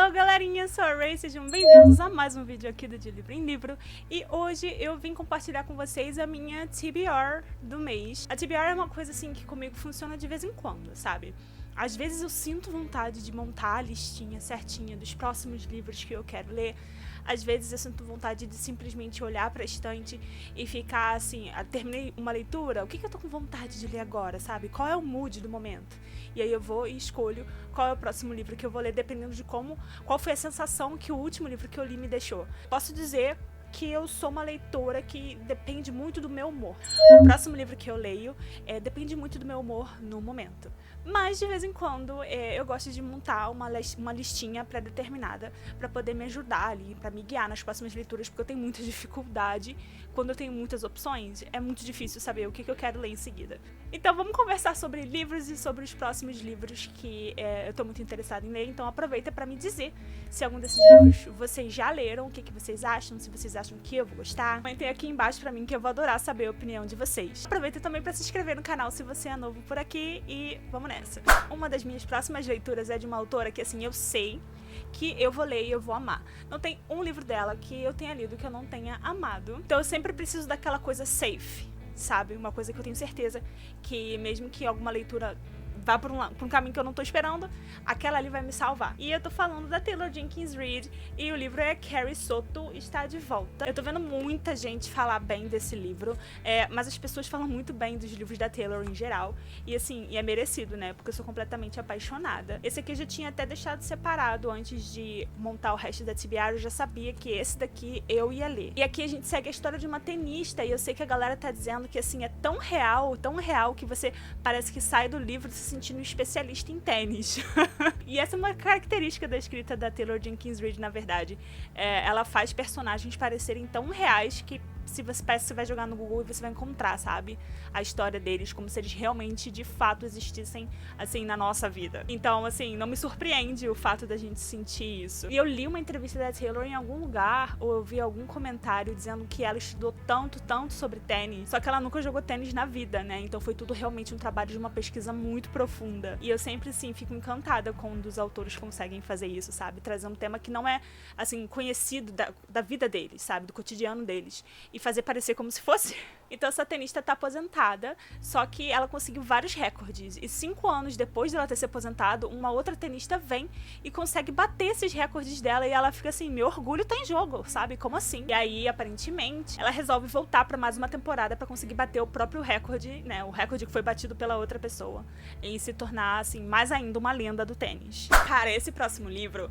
Hello galerinha, eu sou a Ray, sejam bem-vindos a mais um vídeo aqui do De Livro em Livro. E hoje eu vim compartilhar com vocês a minha TBR do mês. A TBR é uma coisa assim que comigo funciona de vez em quando, sabe? Às vezes eu sinto vontade de montar a listinha certinha dos próximos livros que eu quero ler. Às vezes eu sinto vontade de simplesmente olhar pra estante e ficar assim, terminei uma leitura, o que eu tô com vontade de ler agora, sabe? Qual é o mood do momento? E aí eu vou e escolho qual é o próximo livro que eu vou ler, dependendo de qual foi a sensação que o último livro que eu li me deixou. Posso dizer que eu sou uma leitora que depende muito do meu humor. O próximo livro que eu leio depende muito do meu humor no momento. Mas de vez em quando eu gosto de montar uma listinha pré-determinada para poder me ajudar ali, para me guiar nas próximas leituras, porque eu tenho muita dificuldade. Quando eu tenho muitas opções, é muito difícil saber o que eu quero ler em seguida. Então vamos conversar sobre livros e sobre os próximos livros que eu tô muito interessada em ler. Então aproveita para me dizer se algum desses livros vocês já leram, o que vocês acham, se vocês acham que eu vou gostar. Comentem aqui embaixo pra mim que eu vou adorar saber a opinião de vocês. Aproveita também pra se inscrever no canal se você é novo por aqui e vamos nessa. Uma das minhas próximas leituras é de uma autora que assim, eu sei que eu vou ler e eu vou amar. Não tem um livro dela que eu tenha lido que eu não tenha amado. Então eu sempre preciso daquela coisa safe, sabe? Uma coisa que eu tenho certeza que mesmo que alguma leitura vá por um caminho que eu não tô esperando, aquela ali vai me salvar. E eu tô falando da Taylor Jenkins Reid e o livro é Carrie Soto Está de Volta. Eu tô vendo muita gente falar bem desse livro, mas as pessoas falam muito bem dos livros da Taylor em geral. E assim, é merecido, né? Porque eu sou completamente apaixonada. Esse aqui eu já tinha até deixado separado antes de montar o resto da TBR, eu já sabia que esse daqui eu ia ler. E aqui a gente segue a história de uma tenista e eu sei que a galera tá dizendo que assim, é tão real que você parece que sai do livro se sentindo especialista em tênis. E essa é uma característica da escrita da Taylor Jenkins Reid, na verdade. Ela faz personagens parecerem tão reais que se você vai jogar no Google e você vai encontrar, sabe? A história deles, como se eles realmente, de fato, existissem, assim, na nossa vida. Então, assim, não me surpreende o fato da gente sentir isso. E eu li uma entrevista da Taylor em algum lugar, ou eu vi algum comentário dizendo que ela estudou tanto sobre tênis, só que ela nunca jogou tênis na vida, né? Então foi tudo realmente um trabalho de uma pesquisa muito profunda. E eu sempre, assim, fico encantada quando os autores conseguem fazer isso, sabe? Trazer um tema que não é, assim, conhecido da vida deles, sabe? Do cotidiano deles. E fazer parecer como se fosse. Então essa tenista tá aposentada, só que ela conseguiu vários recordes. E 5 anos depois dela ter se aposentado, uma outra tenista vem e consegue bater esses recordes dela. E ela fica assim, meu orgulho tá em jogo, sabe? Como assim? E aí, aparentemente, ela resolve voltar pra mais uma temporada pra conseguir bater o próprio recorde, né? O recorde que foi batido pela outra pessoa. E se tornar, assim, mais ainda uma lenda do tênis. Cara, esse próximo livro,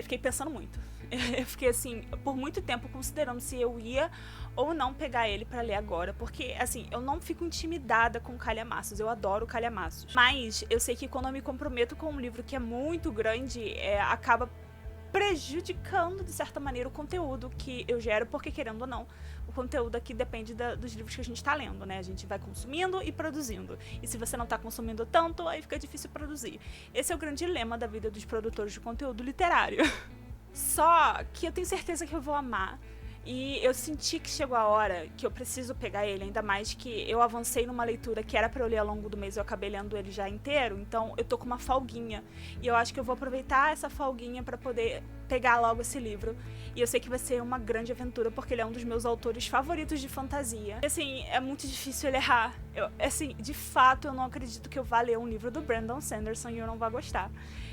fiquei pensando muito. Eu fiquei assim, por muito tempo considerando se eu ia ou não pegar ele pra ler agora, porque assim, eu não fico intimidada com calhamaços, eu adoro calhamaços, mas eu sei que quando eu me comprometo com um livro que é muito grande, acaba prejudicando de certa maneira o conteúdo que eu gero, porque querendo ou não, o conteúdo aqui depende dos livros que a gente tá lendo, né? A gente vai consumindo e produzindo. E se você não tá consumindo tanto, aí fica difícil produzir. Esse é o grande dilema da vida dos produtores de conteúdo literário. Só que eu tenho certeza que eu vou amar. E eu senti que chegou a hora que eu preciso pegar ele, ainda mais que eu avancei numa leitura que era pra eu ler ao longo do mês, eu acabei lendo ele já inteiro, então eu tô com uma folguinha. E eu acho que eu vou aproveitar essa folguinha pra poder pegar logo esse livro. E eu sei que vai ser uma grande aventura, porque ele é um dos meus autores favoritos de fantasia. E assim, é muito difícil ele errar. Assim, de fato, eu não acredito que eu vá ler um livro do Brandon Sanderson e eu não vá gostar.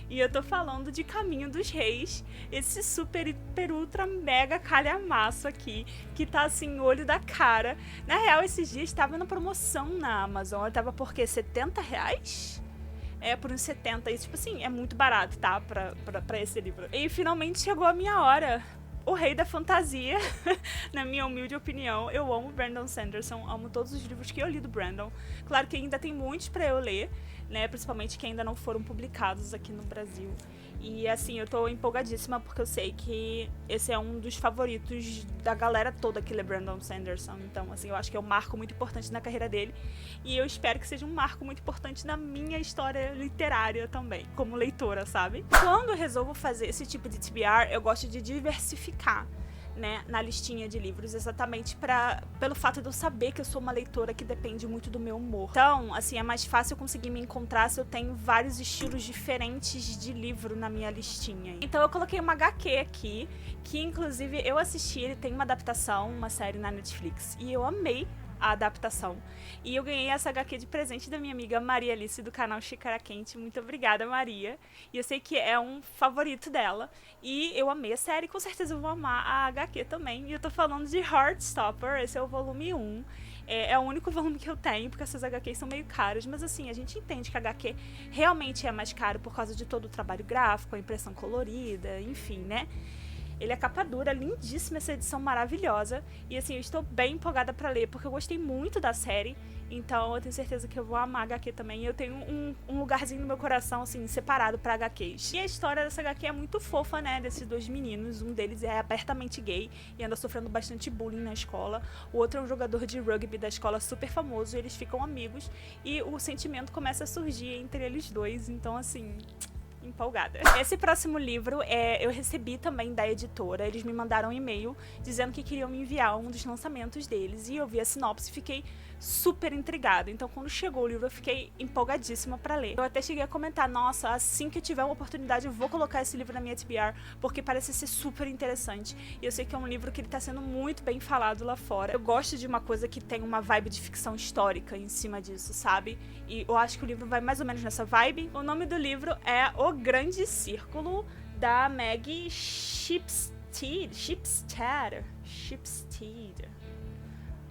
E eu tô falando de Caminho dos Reis, esse super, hiper, ultra, mega calhamaço aqui, que tá assim, olho da cara. Na real, esses dias estava na promoção na Amazon, eu tava por quê? R$70? Por uns 70, e tipo assim, é muito barato, tá? Pra esse livro. E finalmente chegou a minha hora. O rei da fantasia, na minha humilde opinião. Eu amo Brandon Sanderson, amo todos os livros que eu li do Brandon. Claro que ainda tem muitos pra eu ler, né, principalmente que ainda não foram publicados aqui no Brasil. E assim, eu tô empolgadíssima porque eu sei que esse é um dos favoritos da galera toda que lê Brandon Sanderson. Então, assim, eu acho que é um marco muito importante na carreira dele. E eu espero que seja um marco muito importante na minha história literária também, como leitora, sabe? Quando eu resolvo fazer esse tipo de TBR, eu gosto de diversificar. né, na listinha de livros, exatamente pelo fato de eu saber que eu sou uma leitora que depende muito do meu humor. Então, assim, é mais fácil eu conseguir me encontrar se eu tenho vários estilos diferentes de livro na minha listinha. Então eu coloquei uma HQ aqui, que inclusive eu assisti, ele tem uma adaptação, uma série na Netflix, e eu amei a adaptação. E eu ganhei essa HQ de presente da minha amiga Maria Alice, do canal Xícara Quente. Muito obrigada, Maria. E eu sei que é um favorito dela. E eu amei a série, com certeza eu vou amar a HQ também. E eu tô falando de Heartstopper, esse é o volume 1. É o único volume que eu tenho, porque essas HQs são meio caras. Mas assim, a gente entende que a HQ realmente é mais caro por causa de todo o trabalho gráfico, a impressão colorida, enfim, né? Ele é capa dura, lindíssima essa edição maravilhosa. E assim, eu estou bem empolgada pra ler, porque eu gostei muito da série. Então eu tenho certeza que eu vou amar a HQ também. E eu tenho um lugarzinho no meu coração, assim, separado pra HQs. E a história dessa HQ é muito fofa, né? Desses dois meninos. Um deles é abertamente gay e anda sofrendo bastante bullying na escola. O outro é um jogador de rugby da escola super famoso. E eles ficam amigos. E o sentimento começa a surgir entre eles dois. Então, assim, empolgada. Esse próximo livro eu recebi também da editora. Eles me mandaram um e-mail dizendo que queriam me enviar um dos lançamentos deles, e eu vi a sinopse e fiquei super intrigada. Então quando chegou o livro eu fiquei empolgadíssima pra ler. Eu até cheguei a comentar, nossa, assim que eu tiver uma oportunidade eu vou colocar esse livro na minha TBR, porque parece ser super interessante. E eu sei que é um livro que ele tá sendo muito bem falado lá fora. Eu gosto de uma coisa que tem uma vibe de ficção histórica em cima disso, sabe? E eu acho que o livro vai mais ou menos nessa vibe. O nome do livro é O Grande Círculo, da Maggie Shipstead.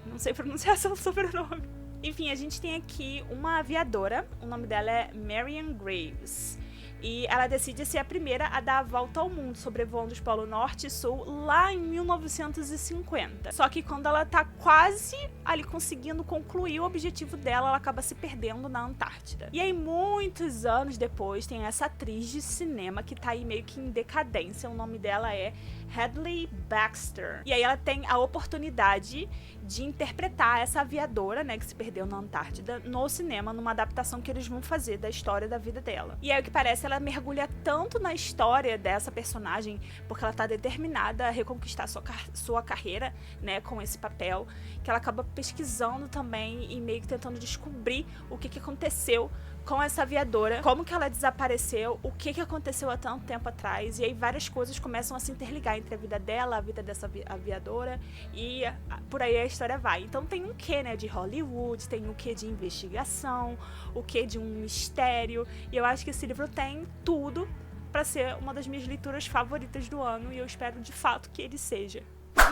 Não sei pronunciar seu sobrenome. Enfim, a gente tem aqui uma aviadora, o nome dela é Marian Graves. E ela decide ser a primeira a dar a volta ao mundo, sobrevoando os polos norte e sul lá em 1950. Só que quando ela tá quase ali conseguindo concluir o objetivo dela, ela acaba se perdendo na Antártida. E aí, muitos anos depois, tem essa atriz de cinema que tá aí meio que em decadência. O nome dela é Hadley Baxter. E aí ela tem a oportunidade de interpretar essa aviadora, né, que se perdeu na Antártida, no cinema, numa adaptação que eles vão fazer da história da vida dela. E aí, o que parece, ela mergulha tanto na história dessa personagem, porque ela tá determinada a reconquistar sua carreira, né, com esse papel, que ela acaba pesquisando também e meio que tentando descobrir o que aconteceu com essa aviadora, como que ela desapareceu, o que aconteceu há tanto tempo atrás, e aí várias coisas começam a se interligar entre a vida dela, a vida dessa aviadora, e por aí a história vai. Então tem um quê, né, de Hollywood, tem um quê de investigação, o quê de um mistério, e eu acho que esse livro tem tudo pra ser uma das minhas leituras favoritas do ano, e eu espero de fato que ele seja.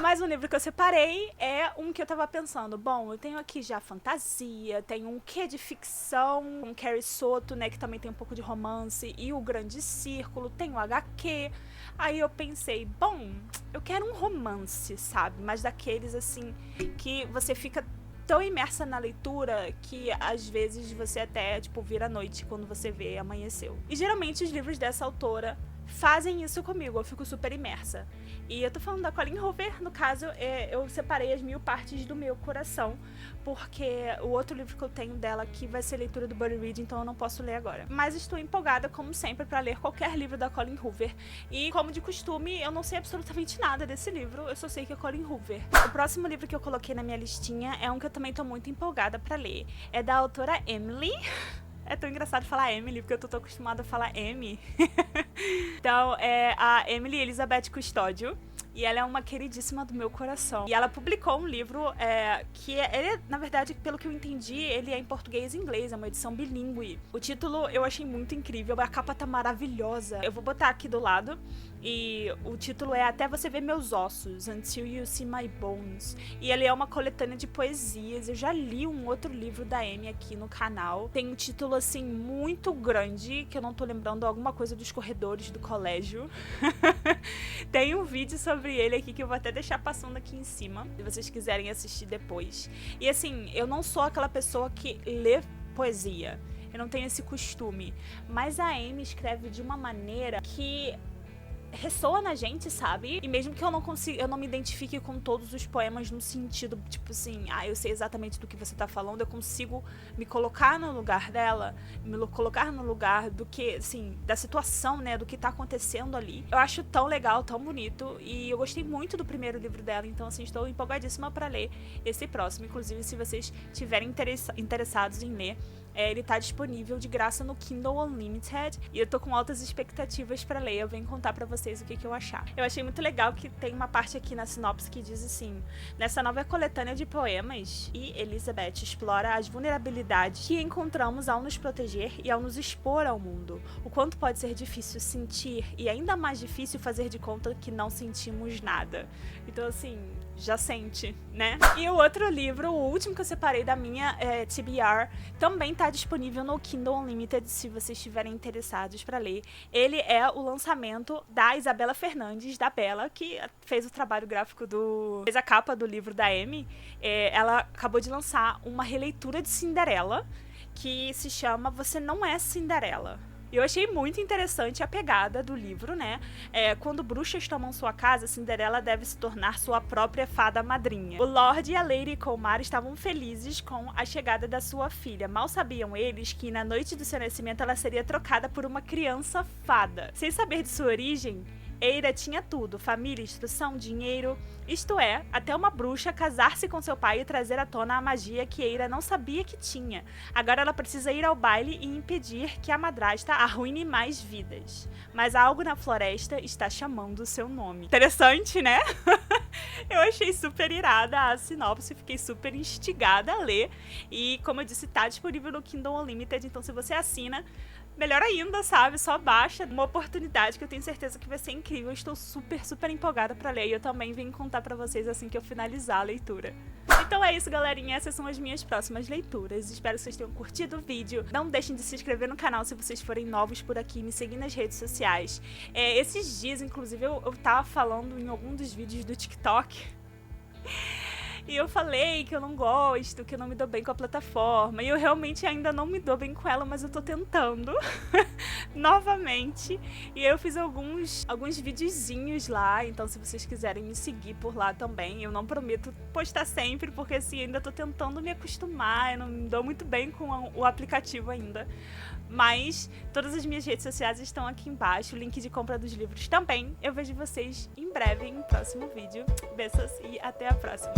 Mais um livro que eu separei é um que eu tava pensando, bom, eu tenho aqui já fantasia, tenho um quê de ficção, com Carrie Soto, né, que também tem um pouco de romance, e O Grande Círculo, tem o HQ. Aí eu pensei, bom, eu quero um romance, sabe, mas daqueles assim, que você fica tão imersa na leitura que às vezes você até, tipo, vira à noite quando você vê amanheceu. E geralmente os livros dessa autora fazem isso comigo, eu fico super imersa. E eu tô falando da Colleen Hoover, no caso, eu separei as 1000 partes do meu coração, porque o outro livro que eu tenho dela aqui vai ser leitura do Buddy Read, então eu não posso ler agora. Mas estou empolgada, como sempre, pra ler qualquer livro da Colleen Hoover. E, como de costume, eu não sei absolutamente nada desse livro, eu só sei que é Colleen Hoover. O próximo livro que eu coloquei na minha listinha é um que eu também tô muito empolgada pra ler. É da autora Emily. É tão engraçado falar Emily, porque eu tô acostumada a falar Amy. Então, é a Emily Elizabeth Custódio. E ela é uma queridíssima do meu coração. E ela publicou um livro ele, na verdade, pelo que eu entendi, ele é em português e inglês, é uma edição bilíngue. O título eu achei muito incrível, a capa tá maravilhosa. Eu vou botar aqui do lado. E o título é Até Você Ver Meus Ossos, Until You See My Bones. E ele é uma coletânea de poesias. Eu já li um outro livro da Amy aqui no canal. Tem um título, assim, muito grande, que eu não tô lembrando, alguma coisa dos corredores do colégio. Tem um vídeo sobre ele aqui que eu vou até deixar passando aqui em cima, se vocês quiserem assistir depois. E assim, eu não sou aquela pessoa que lê poesia. Eu não tenho esse costume. Mas a Amy escreve de uma maneira que ressoa na gente, sabe? E mesmo que eu não me identifique com todos os poemas no sentido, tipo assim, eu sei exatamente do que você tá falando, eu consigo me colocar no lugar dela, me colocar no lugar do que, assim, da situação, né, do que tá acontecendo ali. Eu acho tão legal, tão bonito, e eu gostei muito do primeiro livro dela, então, assim, estou empolgadíssima pra ler esse próximo. Inclusive, se vocês tiverem interessados em ler, ele tá disponível de graça no Kindle Unlimited e eu tô com altas expectativas pra ler. Eu venho contar pra vocês o que eu achar. Eu achei muito legal que tem uma parte aqui na sinopse que diz assim: nessa nova coletânea de poemas, E. Elizabeth explora as vulnerabilidades que encontramos ao nos proteger e ao nos expor ao mundo. O quanto pode ser difícil sentir e ainda mais difícil fazer de conta que não sentimos nada. Então, assim, já sente, né? E o outro livro, o último que eu separei da minha TBR, também tá disponível no Kindle Unlimited, se vocês estiverem interessados para ler. Ele é o lançamento da Isabela Fernandes, da Bela, que fez o trabalho gráfico fez a capa do livro da Amy. Ela acabou de lançar uma releitura de Cinderela, que se chama Você Não É Cinderela. Eu achei muito interessante a pegada do livro, né? Quando bruxas tomam sua casa, Cinderela deve se tornar sua própria fada madrinha. O Lord e a Lady Colmar estavam felizes com a chegada da sua filha. Mal sabiam eles que na noite do seu nascimento ela seria trocada por uma criança fada. Sem saber de sua origem, Eira tinha tudo: família, instrução, dinheiro, isto é, até uma bruxa casar-se com seu pai e trazer à tona a magia que Eira não sabia que tinha. Agora ela precisa ir ao baile e impedir que a madrasta arruine mais vidas. Mas algo na floresta está chamando o seu nome. Interessante, né? Eu achei super irada a sinopse, fiquei super instigada a ler. E, como eu disse, tá disponível no Kindle Unlimited, então se você assina, melhor ainda, sabe? Só baixa. Uma oportunidade que eu tenho certeza que vai ser incrível. Eu estou super, super empolgada pra ler. E eu também venho contar pra vocês assim que eu finalizar a leitura. Então é isso, galerinha. Essas são as minhas próximas leituras. Espero que vocês tenham curtido o vídeo. Não deixem de se inscrever no canal se vocês forem novos por aqui. Me seguir nas redes sociais. Esses dias, inclusive, eu tava falando em algum dos vídeos do TikTok. E eu falei que eu não gosto, que eu não me dou bem com a plataforma. E eu realmente ainda não me dou bem com ela, mas eu tô tentando novamente. E eu fiz alguns videozinhos lá, então se vocês quiserem me seguir por lá também. Eu não prometo postar sempre, porque assim, ainda tô tentando me acostumar. Eu não me dou muito bem com o aplicativo ainda. Mas todas as minhas redes sociais estão aqui embaixo, o link de compra dos livros também. Eu vejo vocês em breve em um próximo vídeo. Beijos e até a próxima!